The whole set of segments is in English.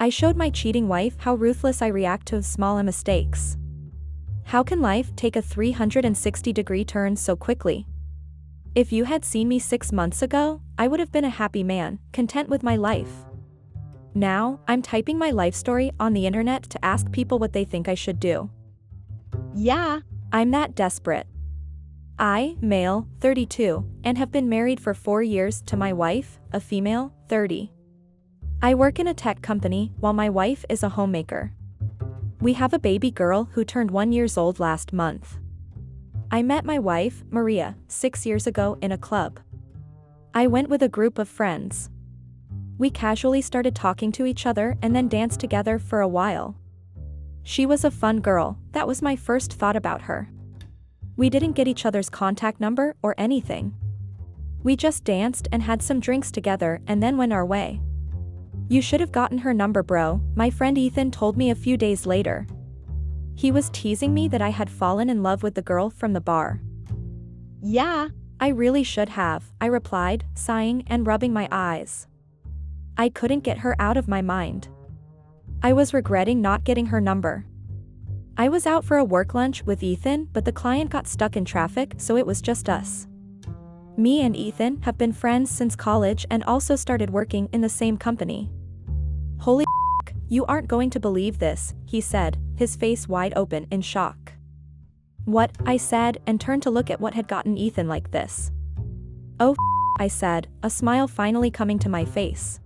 I showed my cheating wife how ruthless I react to small mistakes. How can life take a 360-degree turn so quickly? If you had seen me 6 months ago, I would have been a happy man, content with my life. Now, I'm typing my life story on the internet to ask people what they think I should do. Yeah, I'm that desperate. I, male, 32, and have been married for 4 years to my wife, a female, 30. I work in a tech company while my wife is a homemaker. We have a baby girl who turned 1 year old last month. I met my wife, Maria, 6 years ago in a club. I went with a group of friends. We casually started talking to each other and then danced together for a while. She was a fun girl, that was my first thought about her. We didn't get each other's contact number or anything. We just danced and had some drinks together and then went our way. You should have gotten her number, bro, my friend Ethan told me a few days later. He was teasing me that I had fallen in love with the girl from the bar. Yeah, I really should have, I replied, sighing and rubbing my eyes. I couldn't get her out of my mind. I was regretting not getting her number. I was out for a work lunch with Ethan, but the client got stuck in traffic, so it was just us. Me and Ethan have been friends since college and also started working in the same company. Holy f***, you aren't going to believe this, he said, his face wide open in shock. What, I said, and turned to look at what had gotten Ethan like this. Oh f***, I said, a smile finally coming to my face.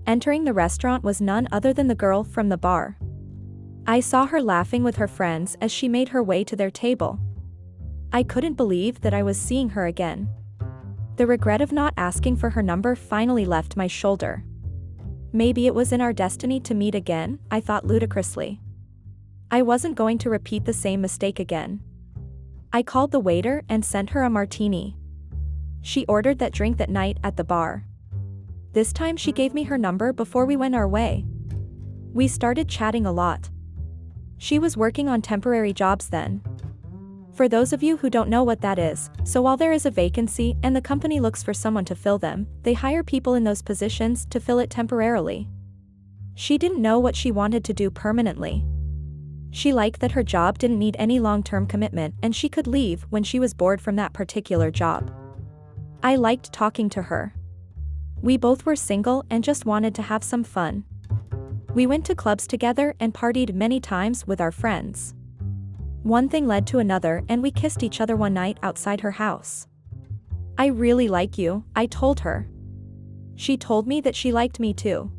Entering the restaurant was none other than the girl from the bar. I saw her laughing with her friends as she made her way to their table. I couldn't believe that I was seeing her again. The regret of not asking for her number finally left my shoulder. Maybe it was in our destiny to meet again, I thought ludicrously. I wasn't going to repeat the same mistake again. I called the waiter and sent her a martini. She ordered that drink that night at the bar. This time she gave me her number before we went our way. We started chatting a lot. She was working on temporary jobs then. For those of you who don't know what that is, so while there is a vacancy and the company looks for someone to fill them, they hire people in those positions to fill it temporarily. She didn't know what she wanted to do permanently. She liked that her job didn't need any long-term commitment and she could leave when she was bored from that particular job. I liked talking to her. We both were single and just wanted to have some fun. We went to clubs together and partied many times with our friends. One thing led to another and we kissed each other one night outside her house. I really like you, I told her. She told me that she liked me too.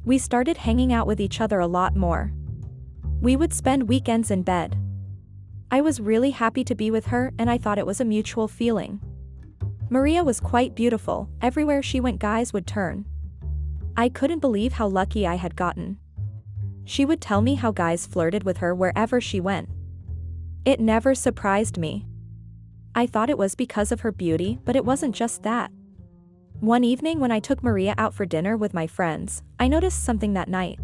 We started hanging out with each other a lot more. We would spend weekends in bed. I was really happy to be with her and I thought it was a mutual feeling. Maria was quite beautiful, everywhere she went guys would turn. I couldn't believe how lucky I had gotten. She would tell me how guys flirted with her wherever she went. It never surprised me. I thought it was because of her beauty, but it wasn't just that. One evening when I took Maria out for dinner with my friends, I noticed something that night.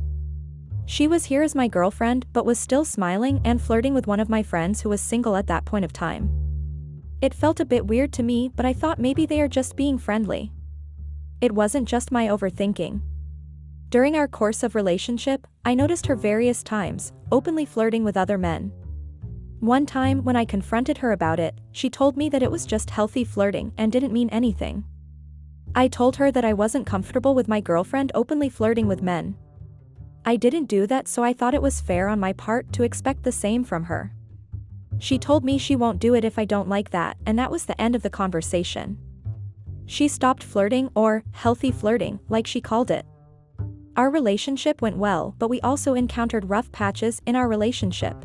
She was here as my girlfriend but was still smiling and flirting with one of my friends who was single at that point of time. It felt a bit weird to me, but I thought maybe they are just being friendly. It wasn't just my overthinking. During our course of relationship, I noticed her various times, openly flirting with other men. One time when I confronted her about it, she told me that it was just healthy flirting and didn't mean anything. I told her that I wasn't comfortable with my girlfriend openly flirting with men. I didn't do that, so I thought it was fair on my part to expect the same from her. She told me she won't do it if I don't like that, and that was the end of the conversation. She stopped flirting, or healthy flirting, like she called it. Our relationship went well, but we also encountered rough patches in our relationship.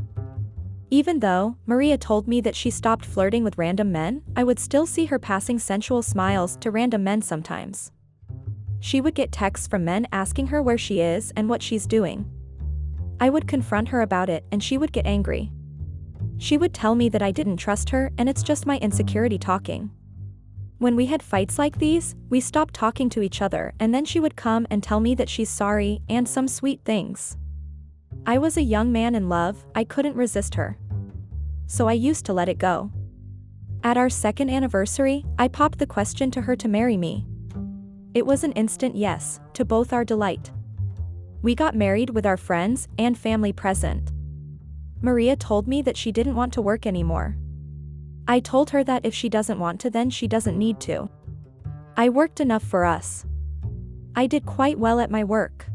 Even though Maria told me that she stopped flirting with random men, I would still see her passing sensual smiles to random men sometimes. She would get texts from men asking her where she is and what she's doing. I would confront her about it and she would get angry. She would tell me that I didn't trust her and it's just my insecurity talking. When we had fights like these, we stopped talking to each other and then she would come and tell me that she's sorry and some sweet things. I was a young man in love, I couldn't resist her. So I used to let it go. At our second anniversary, I popped the question to her to marry me. It was an instant yes, to both our delight. We got married with our friends and family present. Maria told me that she didn't want to work anymore. I told her that if she doesn't want to, then she doesn't need to. I worked enough for us. I did quite well at my work.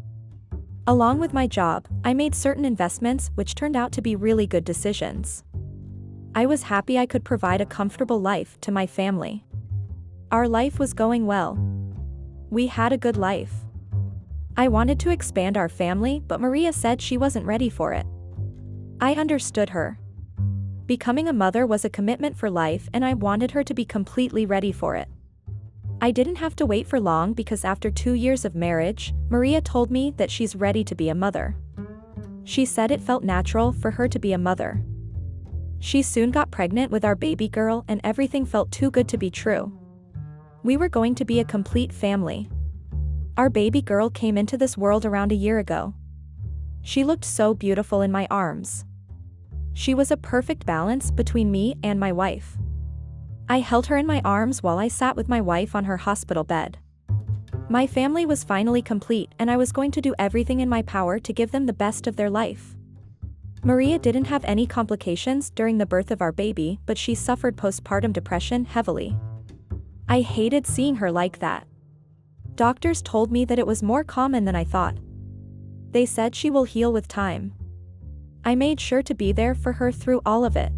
Along with my job, I made certain investments which turned out to be really good decisions. I was happy I could provide a comfortable life to my family. Our life was going well. We had a good life. I wanted to expand our family, but Maria said she wasn't ready for it. I understood her. Becoming a mother was a commitment for life, and I wanted her to be completely ready for it. I didn't have to wait for long because after 2 years of marriage, Maria told me that she's ready to be a mother. She said it felt natural for her to be a mother. She soon got pregnant with our baby girl, and everything felt too good to be true. We were going to be a complete family. Our baby girl came into this world around a year ago. She looked so beautiful in my arms. She was a perfect balance between me and my wife. I held her in my arms while I sat with my wife on her hospital bed. My family was finally complete, and I was going to do everything in my power to give them the best of their life. Maria didn't have any complications during the birth of our baby, but she suffered postpartum depression heavily. I hated seeing her like that. Doctors told me that it was more common than I thought. They said she will heal with time. I made sure to be there for her through all of it.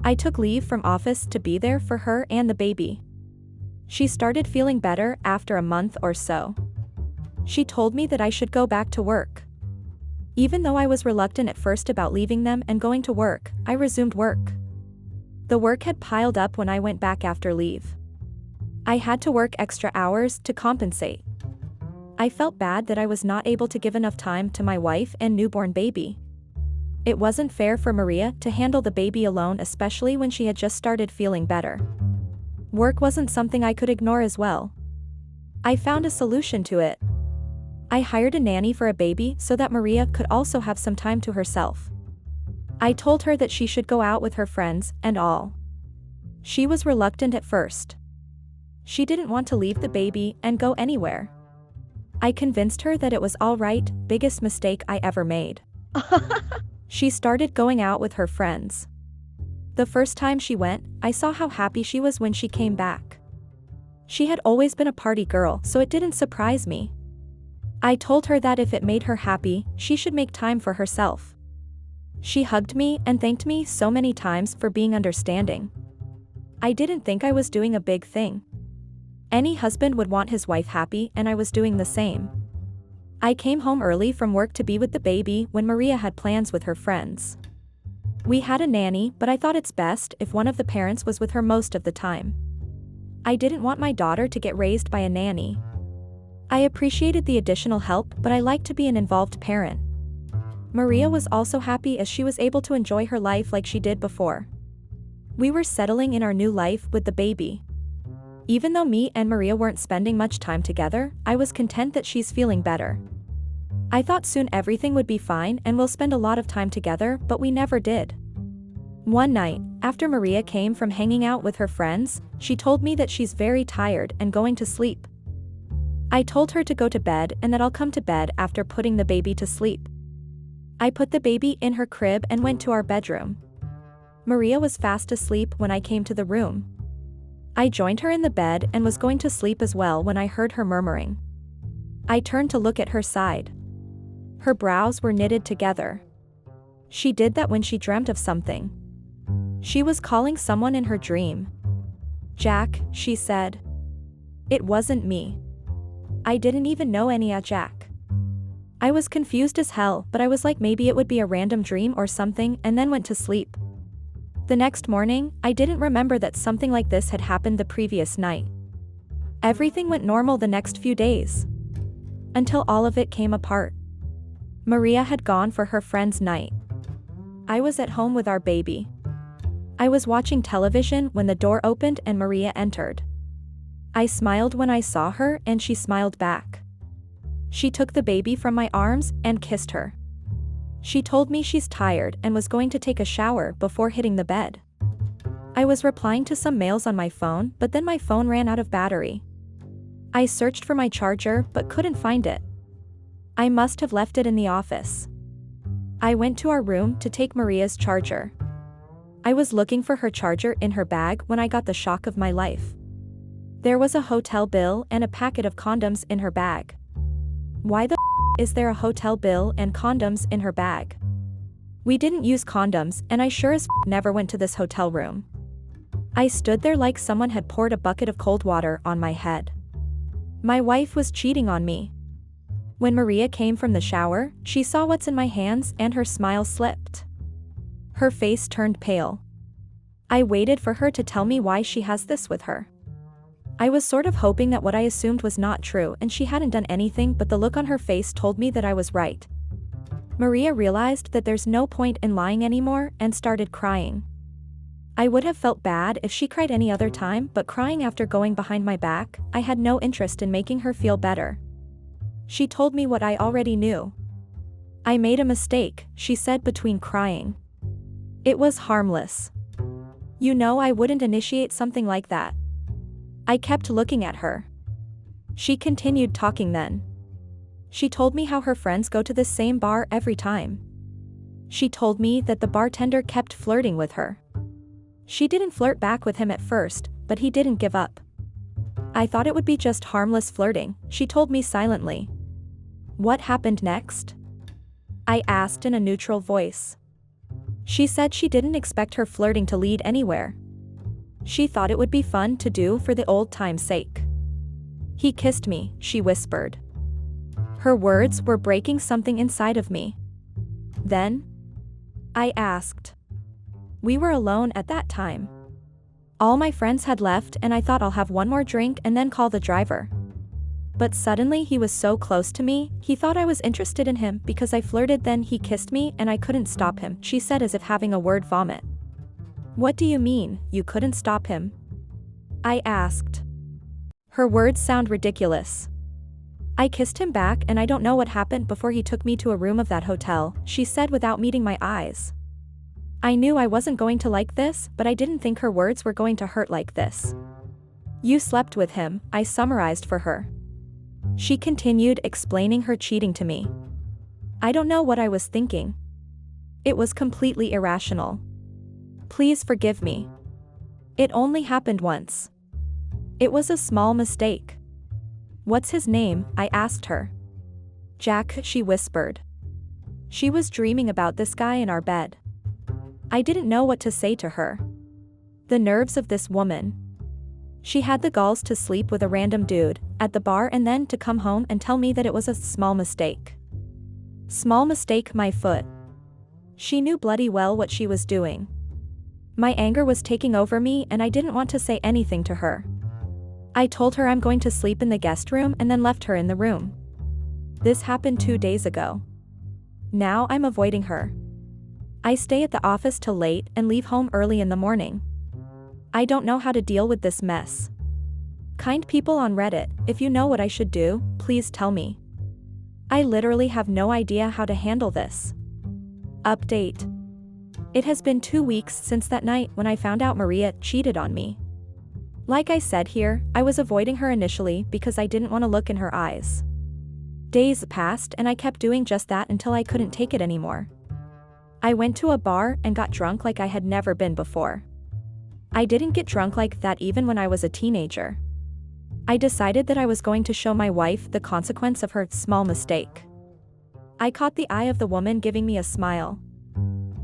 I took leave from office to be there for her and the baby. She started feeling better after a month or so. She told me that I should go back to work. Even though I was reluctant at first about leaving them and going to work, I resumed work. The work had piled up when I went back after leave. I had to work extra hours to compensate. I felt bad that I was not able to give enough time to my wife and newborn baby. It wasn't fair for Maria to handle the baby alone, especially when she had just started feeling better. Work wasn't something I could ignore as well. I found a solution to it. I hired a nanny for a baby so that Maria could also have some time to herself. I told her that she should go out with her friends and all. She was reluctant at first. She didn't want to leave the baby and go anywhere. I convinced her that it was all right, biggest mistake I ever made. She started going out with her friends. The first time she went, I saw how happy she was when she came back. She had always been a party girl, so it didn't surprise me. I told her that if it made her happy, she should make time for herself. She hugged me and thanked me so many times for being understanding. I didn't think I was doing a big thing. Any husband would want his wife happy, and I was doing the same. I came home early from work to be with the baby when Maria had plans with her friends. We had a nanny, but I thought it's best if one of the parents was with her most of the time. I didn't want my daughter to get raised by a nanny. I appreciated the additional help, but I liked to be an involved parent. Maria was also happy as she was able to enjoy her life like she did before. We were settling in our new life with the baby. Even though me and Maria weren't spending much time together, I was content that she's feeling better. I thought soon everything would be fine and we'll spend a lot of time together, but we never did. One night, after Maria came from hanging out with her friends, she told me that she's very tired and going to sleep. I told her to go to bed and that I'll come to bed after putting the baby to sleep. I put the baby in her crib and went to our bedroom. Maria was fast asleep when I came to the room. I joined her in the bed and was going to sleep as well when I heard her murmuring. I turned to look at her side. Her brows were knitted together. She did that when she dreamt of something. She was calling someone in her dream. Jack, she said. It wasn't me. I didn't even know any Jack. I was confused as hell, but I was like maybe it would be a random dream or something, and then went to sleep. The next morning, I didn't remember that something like this had happened the previous night. Everything went normal the next few days. Until all of it came apart. Maria had gone for her friend's night. I was at home with our baby. I was watching television when the door opened and Maria entered. I smiled when I saw her and she smiled back. She took the baby from my arms and kissed her. She told me she's tired and was going to take a shower before hitting the bed. I was replying to some mails on my phone, but then my phone ran out of battery. I searched for my charger but couldn't find it. I must have left it in the office. I went to our room to take Maria's charger. I was looking for her charger in her bag when I got the shock of my life. There was a hotel bill and a packet of condoms in her bag. Why the is there a hotel bill and condoms in her bag? We didn't use condoms, and I sure as never went to this hotel room. I stood there like someone had poured a bucket of cold water on my head. My wife was cheating on me. When Maria came from the shower, she saw what's in my hands and her smile slipped. Her face turned pale. I waited for her to tell me why she has this with her. I was sort of hoping that what I assumed was not true and she hadn't done anything, but the look on her face told me that I was right. Maria realized that there's no point in lying anymore and started crying. I would have felt bad if she cried any other time, but crying after going behind my back, I had no interest in making her feel better. She told me what I already knew. I made a mistake, she said between crying. It was harmless. You know, I wouldn't initiate something like that. I kept looking at her. She continued talking then. She told me how her friends go to the same bar every time. She told me that the bartender kept flirting with her. She didn't flirt back with him at first, but he didn't give up. I thought it would be just harmless flirting, she told me silently. What happened next? I asked in a neutral voice. She said she didn't expect her flirting to lead anywhere. She thought it would be fun to do for the old time's sake. He kissed me, she whispered. Her words were breaking something inside of me. Then? I asked. We were alone at that time. All my friends had left and I thought I'll have one more drink and then call the driver. But suddenly he was so close to me, he thought I was interested in him because I flirted, then he kissed me and I couldn't stop him, she said as if having a word vomit. What do you mean, you couldn't stop him? I asked. Her words sound ridiculous. I kissed him back and I don't know what happened before he took me to a room of that hotel, she said without meeting my eyes. I knew I wasn't going to like this, but I didn't think her words were going to hurt like this. You slept with him, I summarized for her. She continued explaining her cheating to me. I don't know what I was thinking. It was completely irrational. Please forgive me. It only happened once. It was a small mistake. What's his name? I asked her. Jack, she whispered. She was dreaming about this guy in our bed. I didn't know what to say to her. The nerves of this woman. She had the galls to sleep with a random dude at the bar and then to come home and tell me that it was a small mistake. Small mistake, my foot. She knew bloody well what she was doing. My anger was taking over me and I didn't want to say anything to her. I told her I'm going to sleep in the guest room and then left her in the room. This happened 2 days ago. Now I'm avoiding her. I stay at the office till late and leave home early in the morning. I don't know how to deal with this mess. Kind people on Reddit, if you know what I should do, please tell me. I literally have no idea how to handle this. Update. It has been 2 weeks since that night when I found out Maria cheated on me. Like I said here, I was avoiding her initially because I didn't want to look in her eyes. Days passed and I kept doing just that until I couldn't take it anymore. I went to a bar and got drunk like I had never been before. I didn't get drunk like that even when I was a teenager. I decided that I was going to show my wife the consequence of her small mistake. I caught the eye of the woman giving me a smile.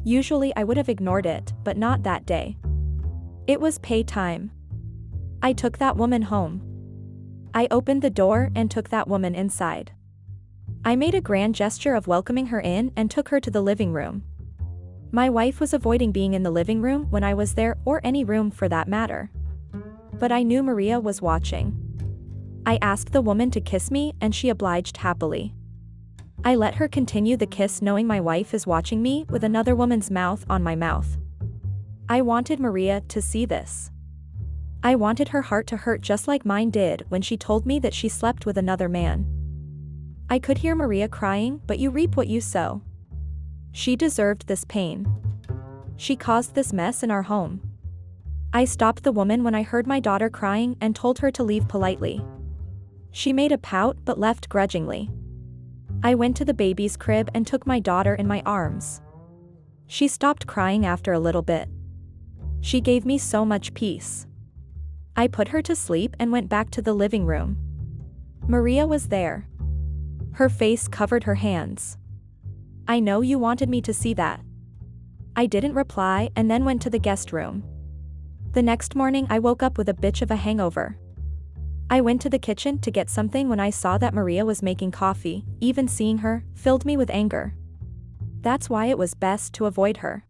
Usually I would have ignored it, but not that day. It was pay time. I took that woman home. I opened the door and took that woman inside. I made a grand gesture of welcoming her in and took her to the living room. My wife was avoiding being in the living room when I was there, or any room for that matter. But I knew Maria was watching. I asked the woman to kiss me and she obliged happily. I let her continue the kiss knowing my wife is watching me with another woman's mouth on my mouth. I wanted Maria to see this. I wanted her heart to hurt just like mine did when she told me that she slept with another man. I could hear Maria crying, but you reap what you sow. She deserved this pain. She caused this mess in our home. I stopped the woman when I heard my daughter crying and told her to leave politely. She made a pout but left grudgingly. I went to the baby's crib and took my daughter in my arms. She stopped crying after a little bit. She gave me so much peace. I put her to sleep and went back to the living room. Maria was there. Her face covered her hands. I know you wanted me to see that. I didn't reply and then went to the guest room. The next morning I woke up with a bitch of a hangover. I went to the kitchen to get something when I saw that Maria was making coffee. Even seeing her filled me with anger. That's why it was best to avoid her.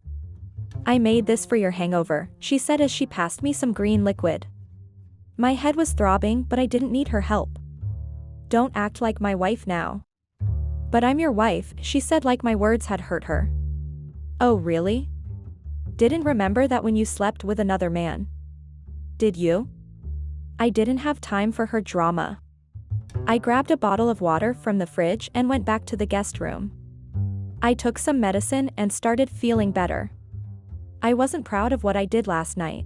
I made this for your hangover, she said as she passed me some green liquid. My head was throbbing, but I didn't need her help. Don't act like my wife now. But I'm your wife, she said like my words had hurt her. Oh really? Didn't remember that when you slept with another man. Did you? I didn't have time for her drama. I grabbed a bottle of water from the fridge and went back to the guest room. I took some medicine and started feeling better. I wasn't proud of what I did last night.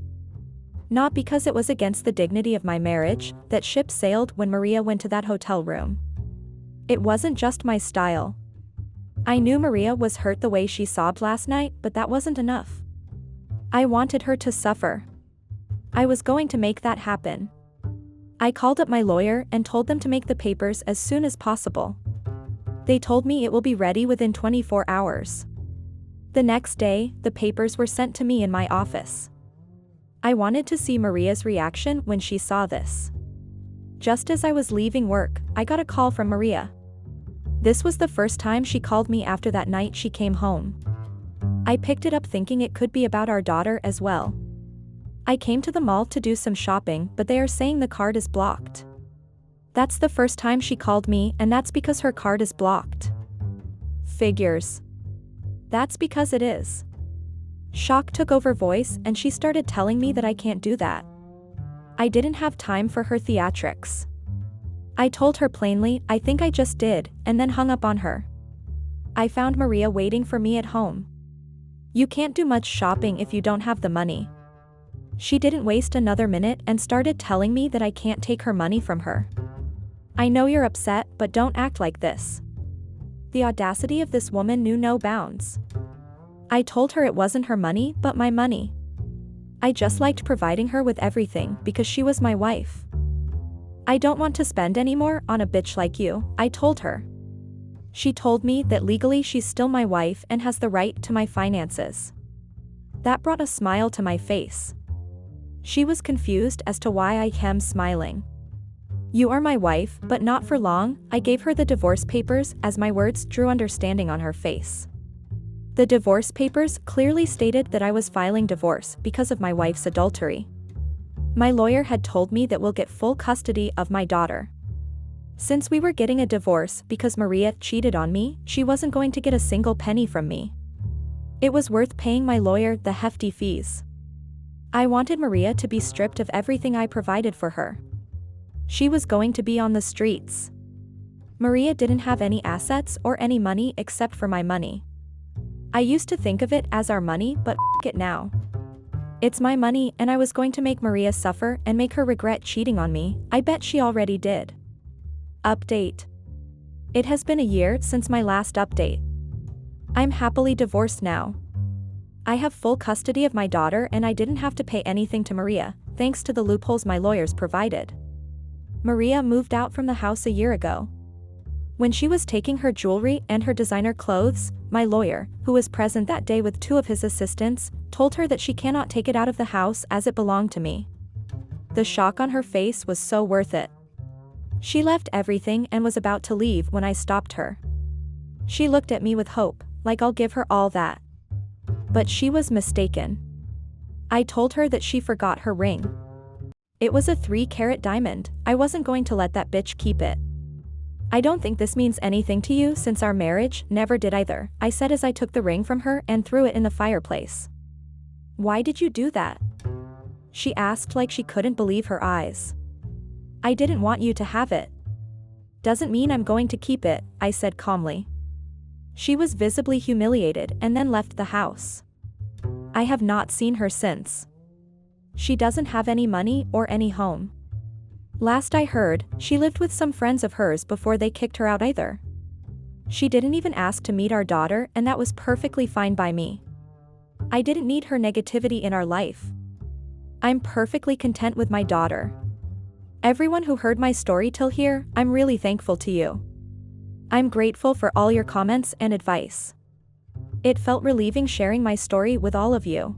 Not because it was against the dignity of my marriage. That ship sailed when Maria went to that hotel room. It wasn't just my style. I knew Maria was hurt the way she sobbed last night, but that wasn't enough. I wanted her to suffer. I was going to make that happen. I called up my lawyer and told them to make the papers as soon as possible. They told me it will be ready within 24 hours. The next day, the papers were sent to me in my office. I wanted to see Maria's reaction when she saw this. Just as I was leaving work, I got a call from Maria. This was the first time she called me after that night she came home. I picked it up thinking it could be about our daughter as well. I came to the mall to do some shopping, but they are saying the card is blocked. That's the first time she called me, and that's because her card is blocked. Figures. That's because it is. Shock took over voice and she started telling me that I can't do that. I didn't have time for her theatrics. I told her plainly, I think I just did, and then hung up on her. I found Maria waiting for me at home. You can't do much shopping if you don't have the money. She didn't waste another minute and started telling me that I can't take her money from her. I know you're upset, but don't act like this. The audacity of this woman knew no bounds. I told her it wasn't her money, but my money. I just liked providing her with everything because she was my wife. I don't want to spend anymore on a bitch like you, I told her. She told me that legally she's still my wife and has the right to my finances. That brought a smile to my face. She was confused as to why I am smiling. You are my wife, but not for long. I gave her the divorce papers as my words drew understanding on her face. The divorce papers clearly stated that I was filing divorce because of my wife's adultery. My lawyer had told me that we'll get full custody of my daughter. Since we were getting a divorce because Maria cheated on me, she wasn't going to get a single penny from me. It was worth paying my lawyer the hefty fees. I wanted Maria to be stripped of everything I provided for her. She was going to be on the streets. Maria didn't have any assets or any money except for my money. I used to think of it as our money, but f it now. It's my money and I was going to make Maria suffer and make her regret cheating on me. I bet she already did. Update. It has been a year since my last update. I'm happily divorced now. I have full custody of my daughter and I didn't have to pay anything to Maria, thanks to the loopholes my lawyers provided. Maria moved out from the house a year ago. When she was taking her jewelry and her designer clothes, my lawyer, who was present that day with 2 of his assistants, told her that she cannot take it out of the house as it belonged to me. The shock on her face was so worth it. She left everything and was about to leave when I stopped her. She looked at me with hope, like I'll give her all that. But she was mistaken. I told her that she forgot her ring. It was a 3-carat diamond. I wasn't going to let that bitch keep it. I don't think this means anything to you since our marriage never did either, I said as I took the ring from her and threw it in the fireplace. Why did you do that? She asked like she couldn't believe her eyes. I didn't want you to have it. Doesn't mean I'm going to keep it, I said calmly. She was visibly humiliated and then left the house. I have not seen her since. She doesn't have any money or any home. Last I heard, she lived with some friends of hers before they kicked her out either. She didn't even ask to meet our daughter, and that was perfectly fine by me. I didn't need her negativity in our life. I'm perfectly content with my daughter. Everyone who heard my story till here, I'm really thankful to you. I'm grateful for all your comments and advice. It felt relieving sharing my story with all of you.